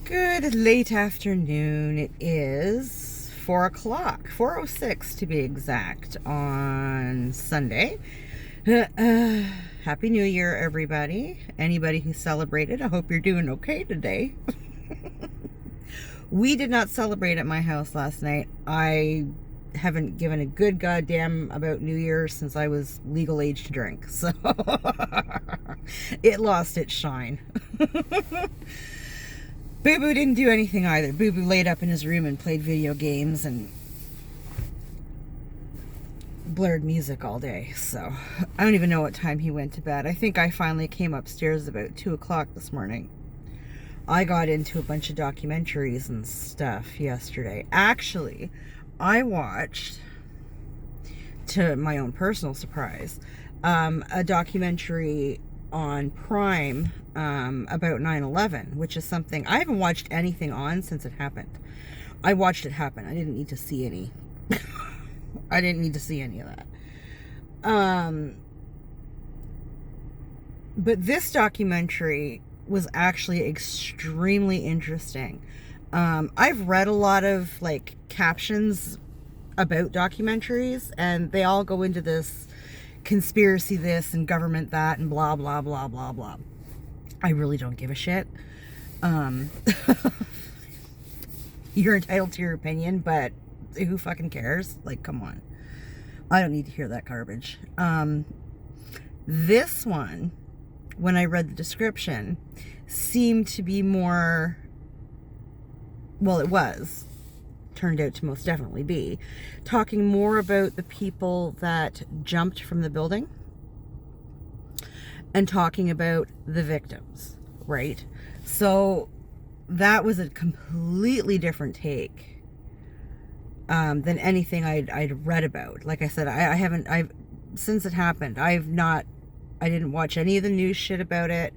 Good late afternoon. It is 4 o'clock, 4:06 to be exact, on Sunday. Happy New Year, everybody. Anybody who celebrated, I hope you're doing okay today. We did not celebrate at my house last night. I haven't given a good goddamn about New Year's since I was legal age to drink, so it lost its shine. Boo Boo didn't do anything either. Boo Boo laid up in his room and played video games and blared music all day. So I don't even know what time he went to bed. I think I finally came upstairs about 2 o'clock this morning. I got into a bunch of documentaries and stuff yesterday. Actually, I watched, to my own personal surprise, a documentary on Prime about 9/11, which is something I haven't watched anything on since it happened. I watched it happen. I didn't need to see any. I didn't need to see any of that. But this documentary was actually extremely interesting. I've read a lot of captions about documentaries, and they all go into this conspiracy this and government that and blah blah blah blah blah. I really don't give a shit. You're entitled to your opinion, but who fucking cares? Like, come on. I don't need to hear that garbage. This one, when I read the description, seemed to be more, well, it was, turned out to most definitely be, talking more about the people that jumped from the building and talking about the victims, right? So that was a completely different take than anything I'd read about. Like I said, I've since it happened, I didn't watch any of the news shit about it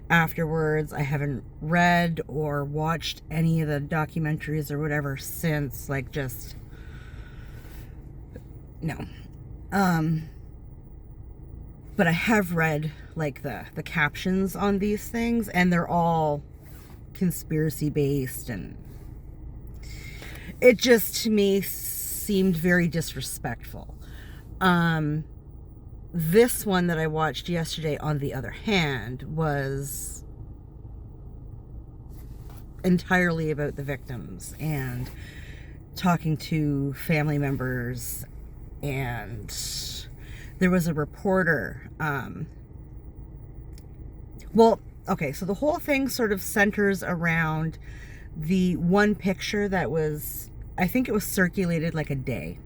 afterwards. I haven't read or watched any of the documentaries or whatever since, just no. But I have read the captions on these things, and they're all conspiracy based, and it just, to me, seemed very disrespectful. This one that I watched yesterday, on the other hand, was entirely about the victims and talking to family members. And there was a reporter. So the whole thing sort of centers around the one picture that was, I think it was circulated a day.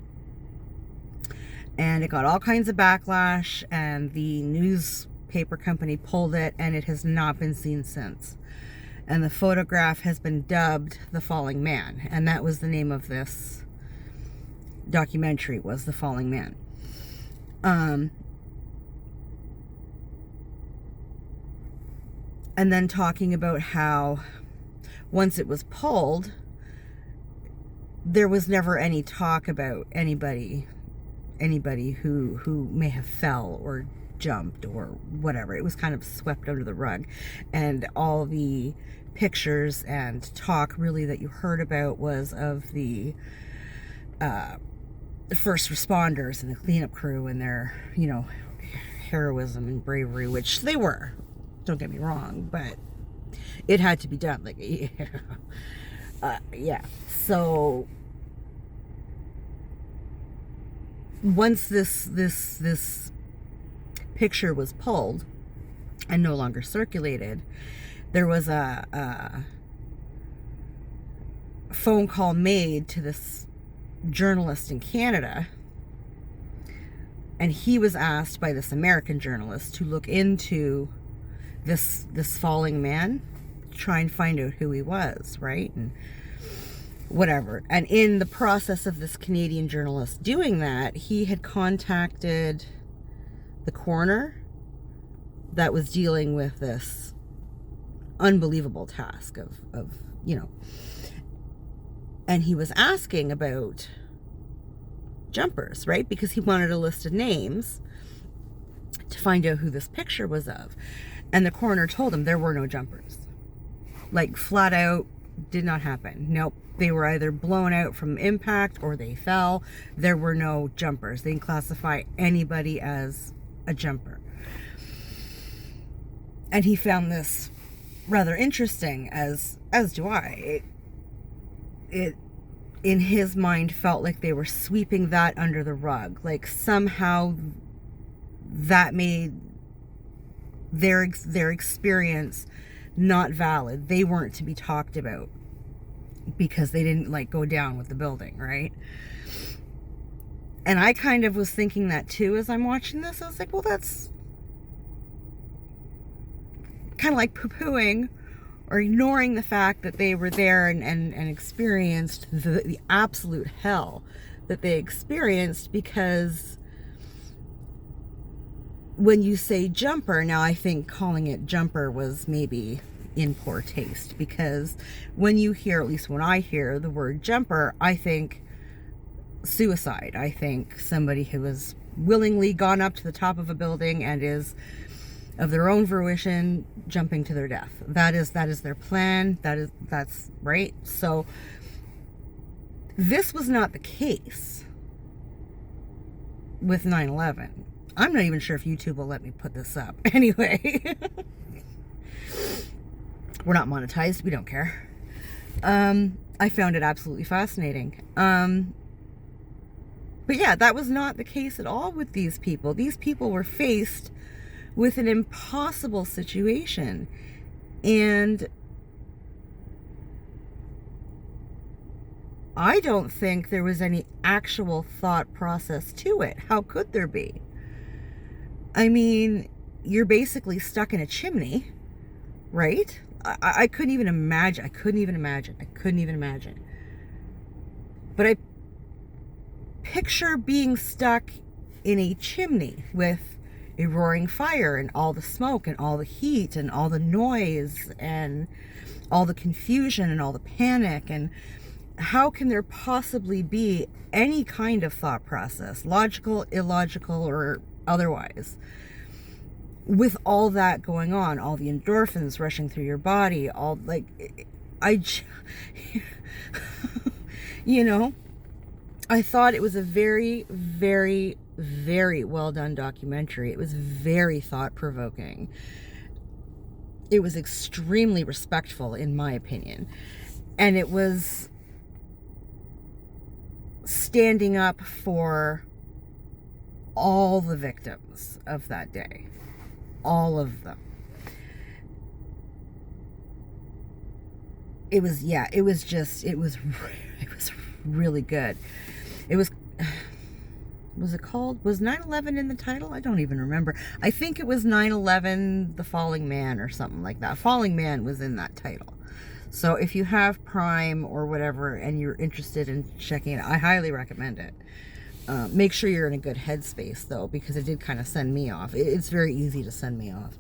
And it got all kinds of backlash, and the newspaper company pulled it, and it has not been seen since. And the photograph has been dubbed The Falling Man, and that was the name of this documentary, was The Falling Man. And then talking about how once it was pulled, there was never any talk about anybody who may have fell or jumped or whatever. It was kind of swept under the rug, and all the pictures and talk really that you heard about was of the first responders and the cleanup crew and their heroism and bravery, which they were, don't get me wrong, but it had to be done. Yeah. So once this picture was pulled and no longer circulated, there was a phone call made to this journalist in Canada, and he was asked by this American journalist to look into this falling man, try and find out who he was, right? And whatever. And in the process of this Canadian journalist doing that, he had contacted the coroner that was dealing with this unbelievable task of and he was asking about jumpers, right? Because he wanted a list of names to find out who this picture was of. And the coroner told him there were no jumpers. Flat out, Did not happen. Nope. They were either blown out from impact or they fell. There were no jumpers. They didn't classify anybody as a jumper. And he found this rather interesting, as do I. It in his mind felt like they were sweeping that under the rug. Like somehow that made their experience not valid. They weren't to be talked about because they didn't like go down with the building, right? And I kind of was thinking that too as I'm watching this. I was like, well, that's kind of like poo-pooing or ignoring the fact that they were there and experienced the absolute hell that they experienced. Because when you say jumper, now I think calling it jumper was maybe in poor taste, because when you hear, at least when I hear the word jumper, I think suicide. I think somebody who has willingly gone up to the top of a building and is of their own fruition jumping to their death. That is their plan. That's right. So this was not the case with 9/11. I'm not even sure if YouTube will let me put this up. Anyway, we're not monetized. We don't care. I found it absolutely fascinating. But yeah, that was not the case at all with these people. These people were faced with an impossible situation. And I don't think there was any actual thought process to it. How could there be? I mean, you're basically stuck in a chimney, right? I couldn't even imagine. I couldn't even imagine. But I picture being stuck in a chimney with a roaring fire and all the smoke and all the heat and all the noise and all the confusion and all the panic. And how can there possibly be any kind of thought process, logical, illogical, or otherwise, with all that going on, all the endorphins rushing through your body, all like, you know, I thought it was a very, very, very well done documentary. It was very thought provoking. It was extremely respectful, in my opinion. And it was standing up for all the victims of that day. All of them. It was really good. It was it called? Was 9/11 in the title? I don't even remember. I think it was 9/11 The Falling Man or something like that. Falling Man was in that title. So if you have Prime or whatever and you're interested in checking it out, I highly recommend it. Make sure you're in a good headspace though, because it did kind of send me off. It's very easy to send me off.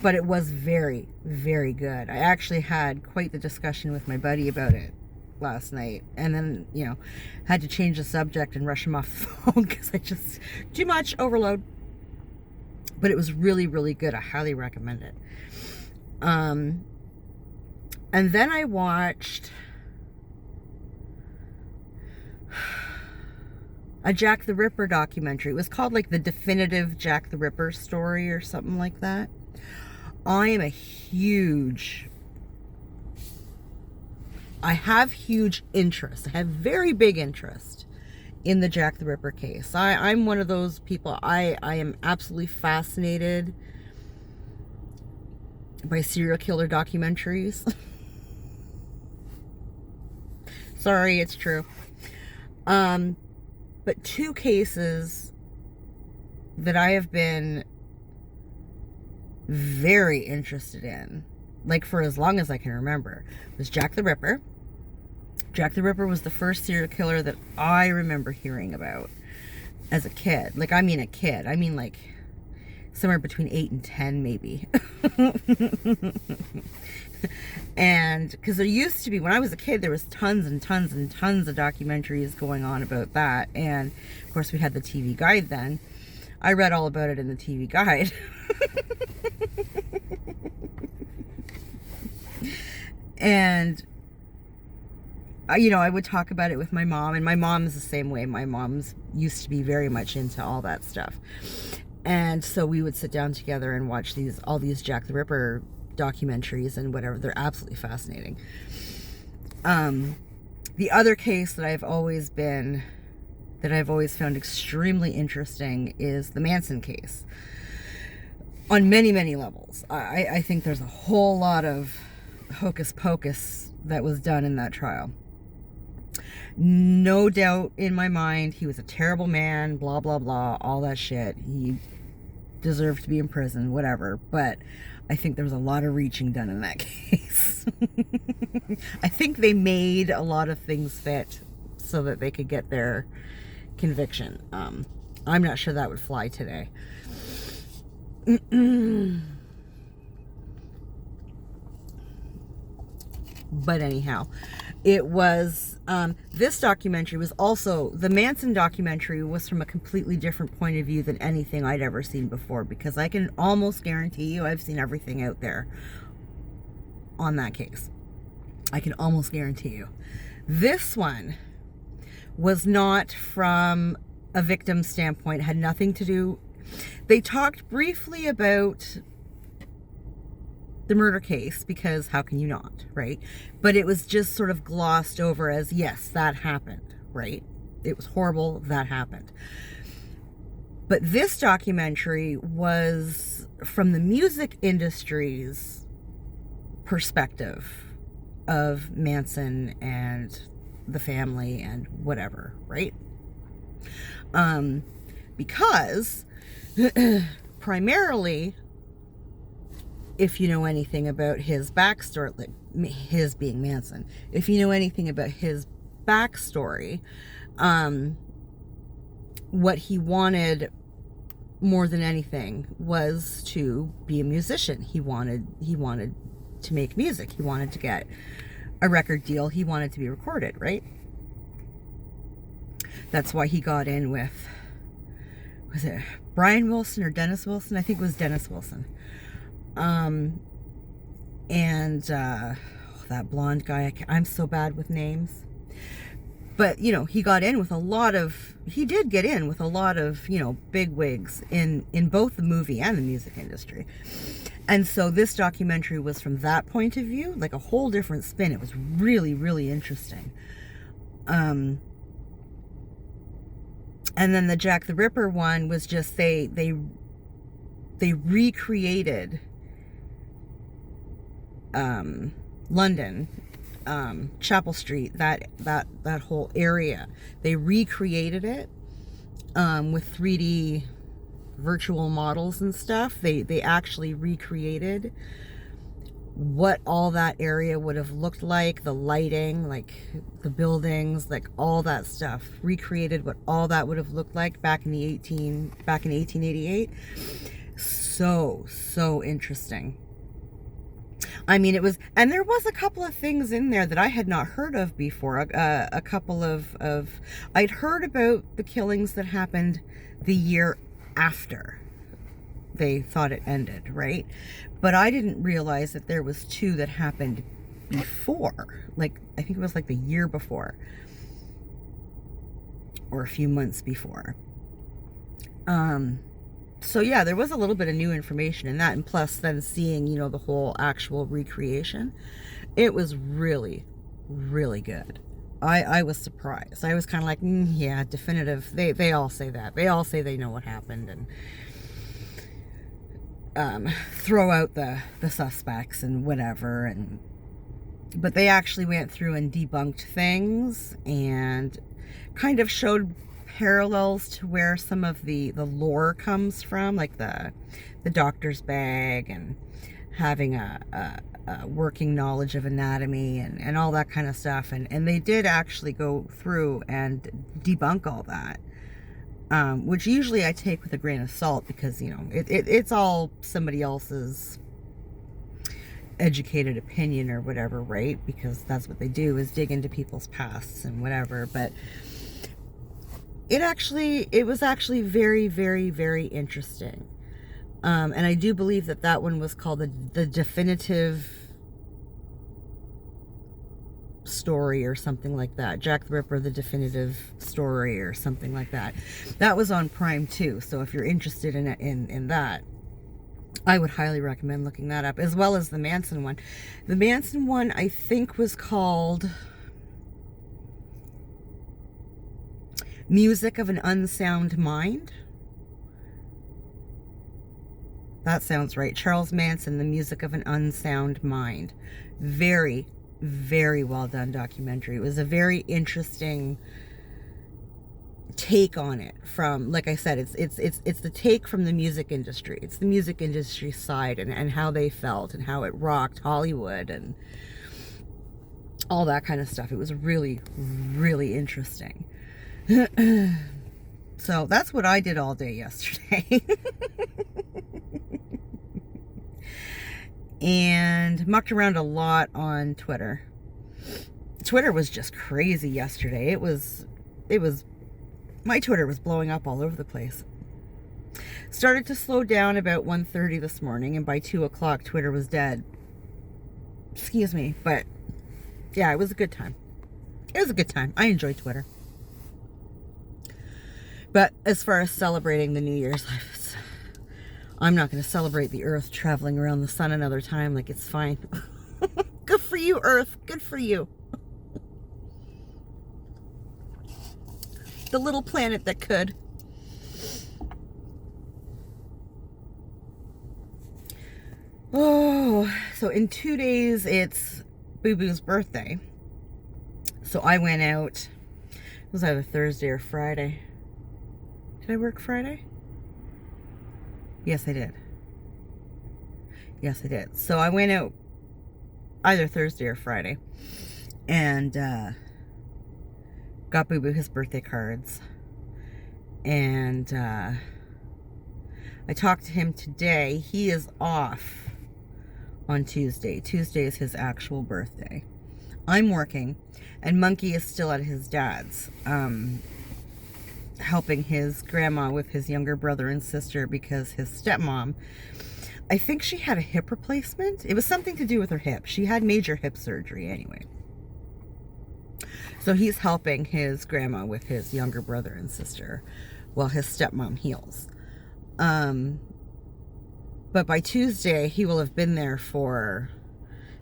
But it was very, very good. I actually had quite the discussion with my buddy about it last night, and then, you know, had to change the subject and rush him off the phone because I just, too much overload. But it was really, really good. I highly recommend it. And then I watched a Jack the Ripper documentary. It was called like The Definitive Jack the Ripper Story or something like that. I have huge interest. I have very big interest in the Jack the Ripper case. I'm one of those people. I am absolutely fascinated by serial killer documentaries. Sorry, it's true. But two cases that I have been very interested in, like for as long as I can remember, was Jack the Ripper. Jack the Ripper was the first serial killer that I remember hearing about as a kid. Like, I mean a kid. I mean like somewhere between 8 and 10 maybe. And because there used to be, when I was a kid, there was tons and tons and tons of documentaries going on about that. And of course we had the TV guide then. I read all about it in the TV guide. And I would talk about it with my mom, and my mom's the same way. My mom's used to be very much into all that stuff. And so we would sit down together and watch all these Jack the Ripper documentaries and whatever. They're absolutely fascinating. The other case that I've always found extremely interesting is the Manson case. On many, many levels. I think there's a whole lot of hocus pocus that was done in that trial. No doubt in my mind, he was a terrible man, blah, blah, blah, all that shit. He deserved to be in prison, whatever. But I think there was a lot of reaching done in that case. I think they made a lot of things fit so that they could get their conviction. I'm not sure that would fly today. But anyhow, it was this documentary was also, the Manson documentary was from a completely different point of view than anything I'd ever seen before, because I can almost guarantee you I've seen everything out there on that case. I can almost guarantee you. This one was not from a victim standpoint, had nothing to do. They talked briefly about the murder case, because how can you not, right? But it was just sort of glossed over as, yes, that happened, right? It was horrible, that happened. But this documentary was from the music industry's perspective of Manson and the family and whatever, right? Because primarily, if you know anything about his backstory, like his being Manson, if you know anything about his backstory, what he wanted more than anything was to be a musician. He wanted to make music. He wanted to get a record deal. He wanted to be recorded, right? That's why he got in with, was it Brian Wilson or Dennis Wilson? I think it was Dennis Wilson. That blonde guy, I'm so bad with names. But, he got in with he did get in with a lot of, big wigs in both the movie and the music industry. And so this documentary was from that point of view, like a whole different spin. It was really, really interesting. And then the Jack the Ripper one was just, they recreated London, Chapel Street, that whole area. They recreated it with 3D virtual models and stuff. They actually recreated what all that area would have looked like, the lighting, like the buildings, like all that stuff. Recreated what all that would have looked like back in 1888. So interesting. I mean, it was, and there was a couple of things in there that I had not heard of before. A couple of I'd heard about the killings that happened the year after they thought it ended, right? But I didn't realize that there was two that happened before. Like, I think it was like the year before, or a few months before. So yeah, there was a little bit of new information in that, and plus then seeing, the whole actual recreation, it was really, really good. I was surprised. I was kind of like, yeah, definitive. They all say that. They all say they know what happened, and throw out the suspects and whatever, but they actually went through and debunked things and kind of showed parallels to where some of the lore comes from, like the doctor's bag and having a working knowledge of anatomy and all that kind of stuff, and they did actually go through and debunk all that, which usually I take with a grain of salt, because it's all somebody else's educated opinion or whatever, right? Because that's what they do, is dig into people's pasts and whatever. But it was actually very, very, very interesting. And I do believe that one was called the definitive story or something like that. Jack the Ripper, the definitive story or something like that. That was on Prime too. So if you're interested in that, I would highly recommend looking that up, as well as the Manson one. The Manson one, I think, was called Music of an Unsound Mind. That sounds right. Charles Manson, The Music of an Unsound Mind. Very, very well done documentary. It was a very interesting take on it from, like I said, it's the take from the music industry. It's the music industry side and how they felt and how it rocked Hollywood and all that kind of stuff. It was really, really interesting. So that's what I did all day yesterday. And mucked around a lot on Twitter. Twitter was just crazy yesterday. It was my Twitter was blowing up all over the place. Started to slow down about 1:30 this morning, and by 2 o'clock Twitter was dead. Excuse me, but yeah, it was a good time. It was a good time. I enjoyed Twitter. But as far as celebrating the New Year's, I'm not going to celebrate the Earth traveling around the sun another time. Like, it's fine. Good for you, Earth. Good for you. The little planet that could. Oh, so in 2 days, it's Boo Boo's birthday. So I went out. It was either Thursday or Friday. Did I work Friday? Yes, I did. Yes, I did. So I went out either Thursday or Friday and got Boo Boo his birthday cards. And I talked to him today. He is off on Tuesday. Tuesday is his actual birthday. I'm working, and Monkey is still at his dad's, helping his grandma with his younger brother and sister because his stepmom, I think she had a hip replacement. It was something to do with her hip. She had major hip surgery anyway. So he's helping his grandma with his younger brother and sister while his stepmom heals. But by Tuesday, he will have been there for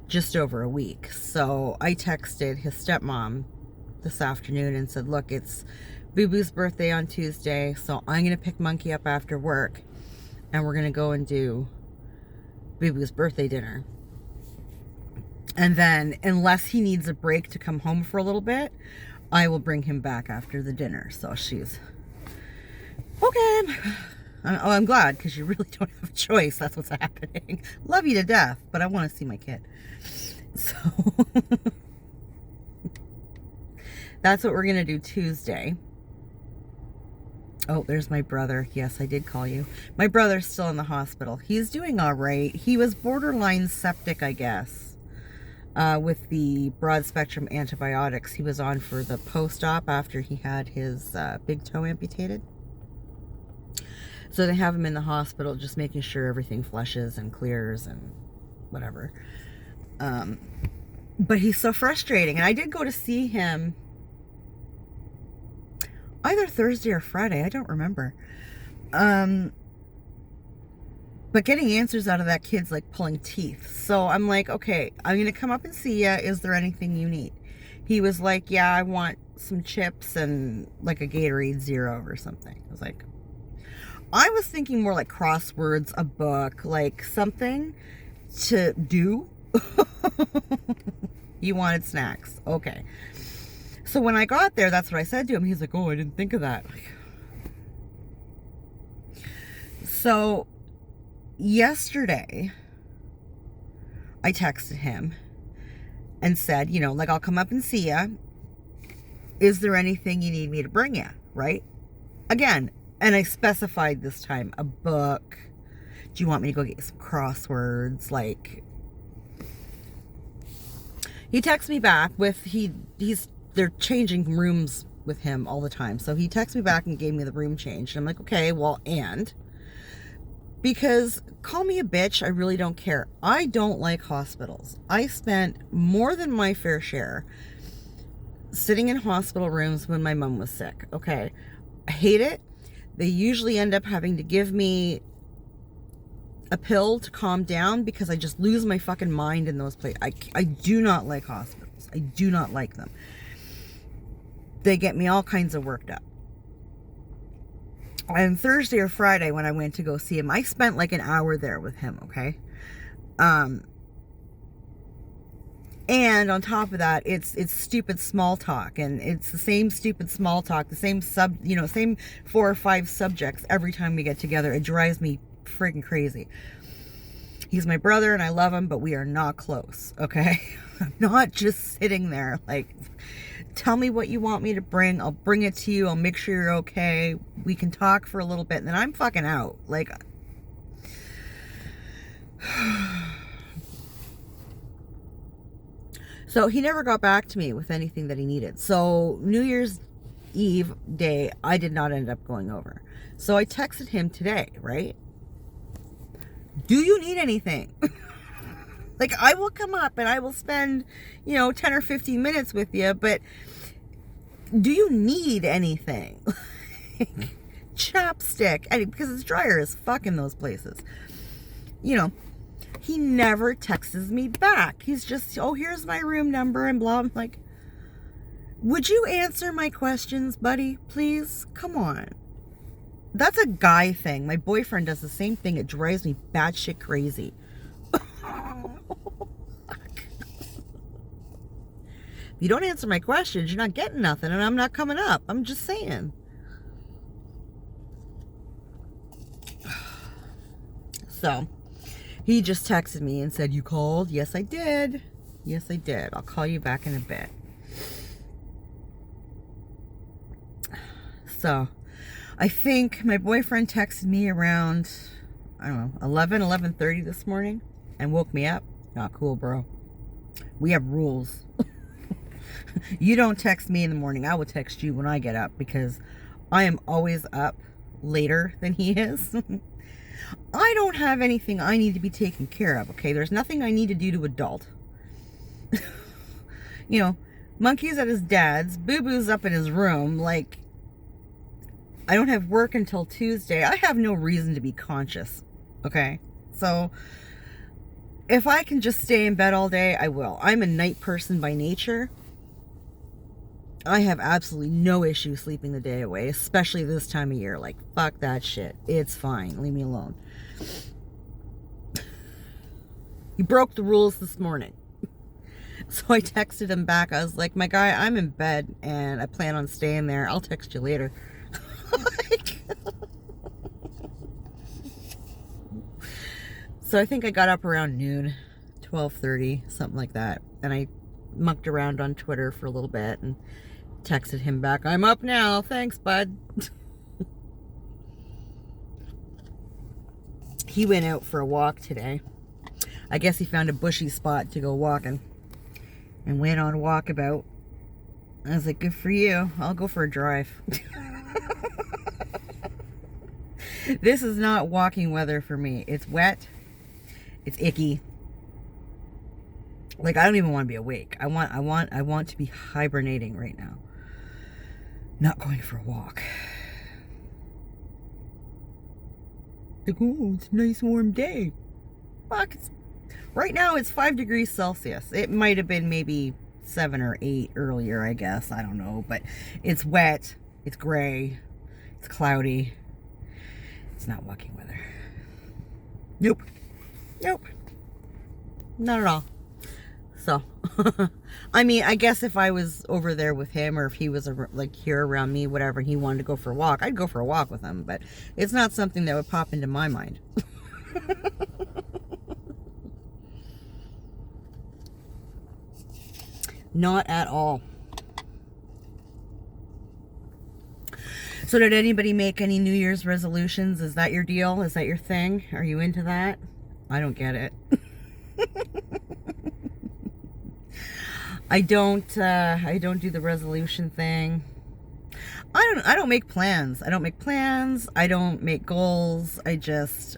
just over a week. So I texted his stepmom this afternoon and said, look, it's Boo Boo's birthday on Tuesday, so I'm going to pick Monkey up after work, and we're going to go and do Boo Boo's birthday dinner. And then, unless he needs a break to come home for a little bit, I will bring him back after the dinner. So she's, okay. Oh, I'm glad, because you really don't have a choice. That's what's happening. Love you to death, but I want to see my kid. So that's what we're going to do Tuesday. Oh, there's my brother. Yes, I did call you. My brother's still in the hospital. He's doing all right. He was borderline septic, I guess, with the broad spectrum antibiotics he was on for the post-op after he had his big toe amputated. So they have him in the hospital just making sure everything flushes and clears and whatever. But he's so frustrating. And I did go to see him either Thursday or Friday. I don't remember. But getting answers out of that kid's like pulling teeth. So I'm like, okay, I'm going to come up and see ya. Is there anything you need? He was like, yeah, I want some chips and like a Gatorade Zero or something. I was like, I was thinking more like crosswords, a book, like something to do. You wanted snacks. Okay. So when I got there, that's what I said to him. He's like, oh, I didn't think of that. So yesterday, I texted him and said, you know, like, I'll come up and see ya. Is there anything you need me to bring you? Right? Again, and I specified this time a book. Do you want me to go get some crosswords? Like, he texts me back with, they're changing rooms with him all the time. So he texted me back and gave me the room change. And I'm like, okay, well, and because call me a bitch, I really don't care. I don't like hospitals. I spent more than my fair share sitting in hospital rooms when my mom was sick. Okay. I hate it. They usually end up having to give me a pill to calm down because I just lose my fucking mind in those places. I do not like hospitals. I do not like them. They get me all kinds of worked up. And Thursday or Friday when I went to go see him, I spent like an hour there with him, okay? And on top of that, it's stupid small talk, and it's the same stupid small talk, the same same 4 or 5 subjects every time we get together. It drives me freaking crazy. He's my brother and I love him, but we are not close, okay? I'm not just sitting there like, tell me what you want me to bring. I'll bring it to you. I'll make sure you're okay. We can talk for a little bit, and then I'm fucking out. Like, so he never got back to me with anything that he needed. So New Year's Eve day, I did not end up going over. So I texted him today, right? Do you need anything? Like, I will come up and I will spend, 10 or 15 minutes with you, but do you need anything? Chapstick. Because it's drier as fuck in those places. He never texts me back. He's just, oh, here's my room number and blah. I'm like, would you answer my questions, buddy? Please? Come on. That's a guy thing. My boyfriend does the same thing. It drives me batshit crazy. If you don't answer my questions, you're not getting nothing, and I'm not coming up. I'm just saying. So, he just texted me and said, you called? Yes, I did. Yes, I did. I'll call you back in a bit. So, I think my boyfriend texted me around, 11:30 this morning and woke me up. Not cool, bro. We have rules. You don't text me in the morning. I will text you when I get up because I am always up later than he is. I don't have anything I need to be taken care of, okay? There's nothing I need to do to adult. Monkey's at his dad's, Boo-Boo's up in his room, like, I don't have work until Tuesday. I have no reason to be conscious, okay? So, if I can just stay in bed all day, I will. I'm a night person by nature. I have absolutely no issue sleeping the day away, especially this time of year. Like, fuck that shit. It's fine. Leave me alone. He broke the rules this morning. So I texted him back. I was like, my guy, I'm in bed and I plan on staying there. I'll text you later. So I think I got up around noon, 12:30, something like that. And I mucked around on Twitter for a little bit and texted him back, I'm up now. Thanks, bud. He went out for a walk today. I guess he found a bushy spot to go walking and went on a walkabout. I was like, good for you. I'll go for a drive. This is not walking weather for me. It's wet. It's icky. Like, I don't even want to be awake. I want to be hibernating right now. Not going for a walk. Like, oh, it's a nice warm day. Fuck. Right now it's 5 degrees Celsius. It might have been maybe 7 or 8 earlier, I guess. I don't know. But it's wet. It's gray. It's cloudy. It's not walking weather. Nope. Nope. Not at all. So, I mean, I guess if I was over there with him, or if he was like here around me, whatever, and he wanted to go for a walk, I'd go for a walk with him. But it's not something that would pop into my mind. Not at all. So did anybody make any New Year's resolutions? Is that your deal? Is that your thing? Are you into that? I don't get it. I don't do the resolution thing. I don't make plans. I don't make plans. I don't make goals. I just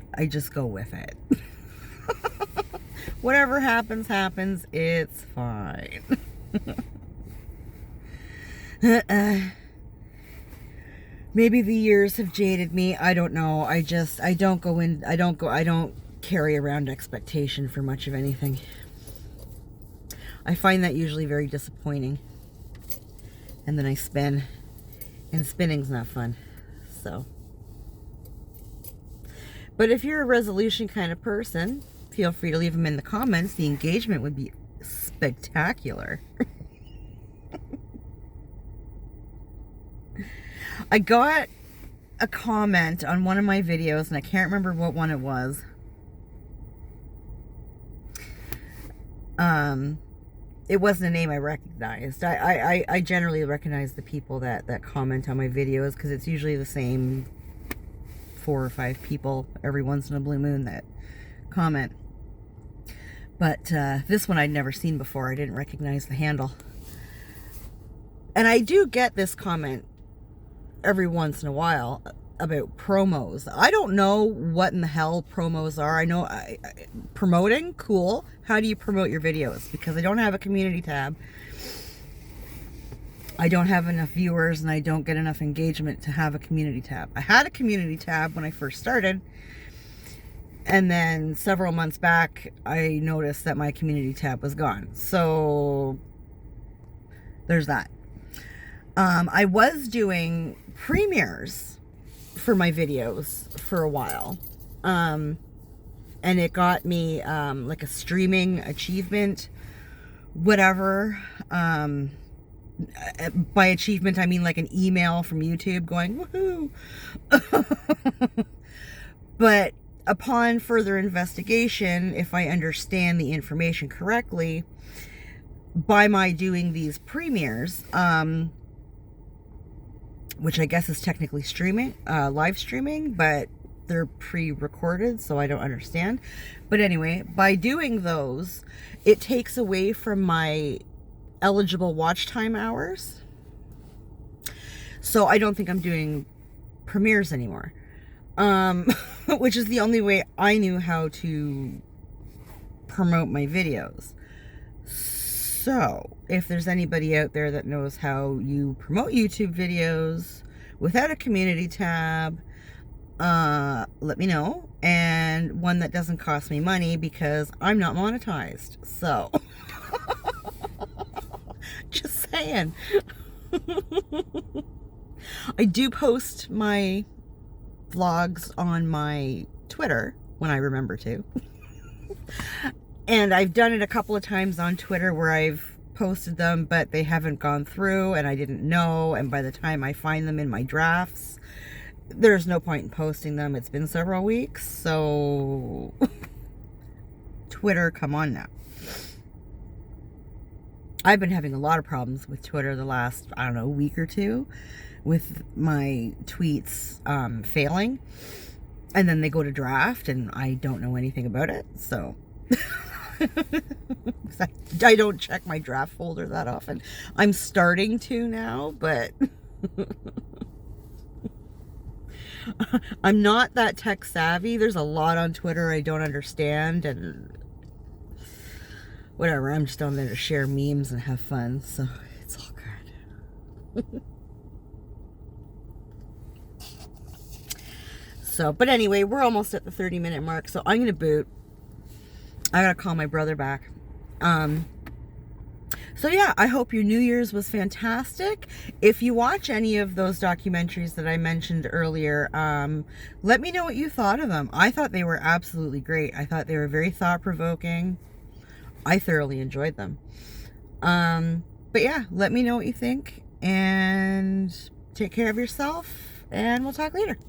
go with it. Whatever happens, happens. It's fine. Maybe the years have jaded me. I don't know. I don't carry around expectation for much of anything. I find that usually very disappointing. And then I spin. And spinning's not fun. So. But if you're a resolution kind of person, feel free to leave them in the comments. The engagement would be spectacular. I got a comment on one of my videos, and I can't remember what one it was. It wasn't a name I recognized. I generally recognize the people that comment on my videos, because it's usually the same 4 or 5 people every once in a blue moon that comment. But this one I'd never seen before. I didn't recognize the handle. And I do get this comment every once in a while about promos. I don't know what in the hell promos are. I know promoting, cool. How do you promote your videos? Because I don't have a community tab. I don't have enough viewers, and I don't get enough engagement to have a community tab. I had a community tab when I first started, and then several months back I noticed that my community tab was gone. So there's that. I was doing premieres for my videos for a while. And it got me like a streaming achievement, whatever. By achievement, I mean like an email from YouTube going, woohoo. But upon further investigation, if I understand the information correctly, by my doing these premieres, which I guess is technically streaming, live streaming, but they're pre-recorded, so I don't understand. But anyway, by doing those, it takes away from my eligible watch time hours. So I don't think I'm doing premieres anymore. Which is the only way I knew how to promote my videos. So, if there's anybody out there that knows how you promote YouTube videos without a community tab, let me know. And one that doesn't cost me money, because I'm not monetized. So, just saying. I do post my vlogs on my Twitter when I remember to. And I've done it a couple of times on Twitter where I've posted them, but they haven't gone through, and I didn't know. And by the time I find them in my drafts, there's no point in posting them. It's been several weeks. So, Twitter, come on now. I've been having a lot of problems with Twitter the last, I don't know, week or two, with my tweets failing. And then they go to draft, and I don't know anything about it. So... I don't check my draft folder that often. I'm starting to now, but I'm not that tech savvy. There's a lot on Twitter I don't understand, and whatever. I'm just on there to share memes and have fun, so it's all good. So, but anyway, we're almost at the 30-minute mark, so I'm gonna boot. I gotta call my brother back. So yeah, I hope your New Year's was fantastic. If you watch any of those documentaries that I mentioned earlier, let me know what you thought of them. I thought they were absolutely great. I thought they were very thought-provoking. I thoroughly enjoyed them. But yeah, let me know what you think, and take care of yourself, and we'll talk later.